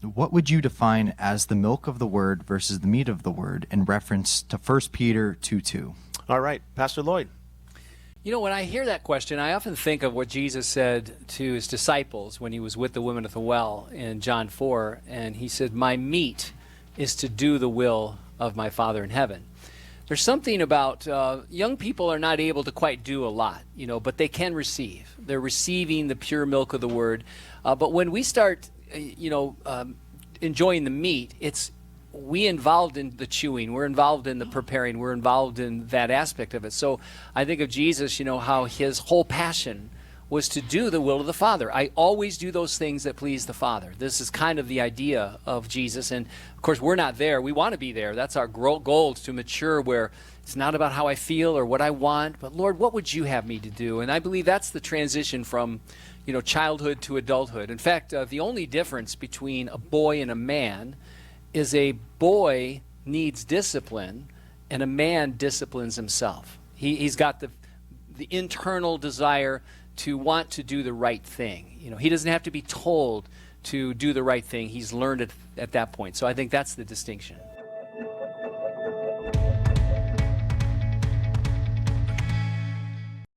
what would you define as the milk of the word versus the meat of the word in reference to 1 Peter 2:2? All right, Pastor Lloyd. You know, when I hear that question, I often think of what Jesus said to his disciples when he was with the woman at the well in John 4, and he said, "My meat is to do the will of my Father in heaven." There's something about young people are not able to quite do a lot, but they can receive. They're receiving the pure milk of the word. But when we start, enjoying the meat, we involved in the chewing, we're involved in the preparing, we're involved in that aspect of it. So I think of Jesus, how his whole passion was to do the will of the Father. I always do those things that please the Father. This is kind of the idea of Jesus. And of course, we're not there. We want to be there. That's our goal, to mature where it's not about how I feel or what I want, but Lord, what would you have me to do? And I believe that's the transition from childhood to adulthood. In fact, the only difference between a boy and a man is a boy needs discipline and a man disciplines himself. He's got the internal desire to want to do the right thing. He doesn't have to be told to do the right thing. He's learned it at that point. So I think that's the distinction.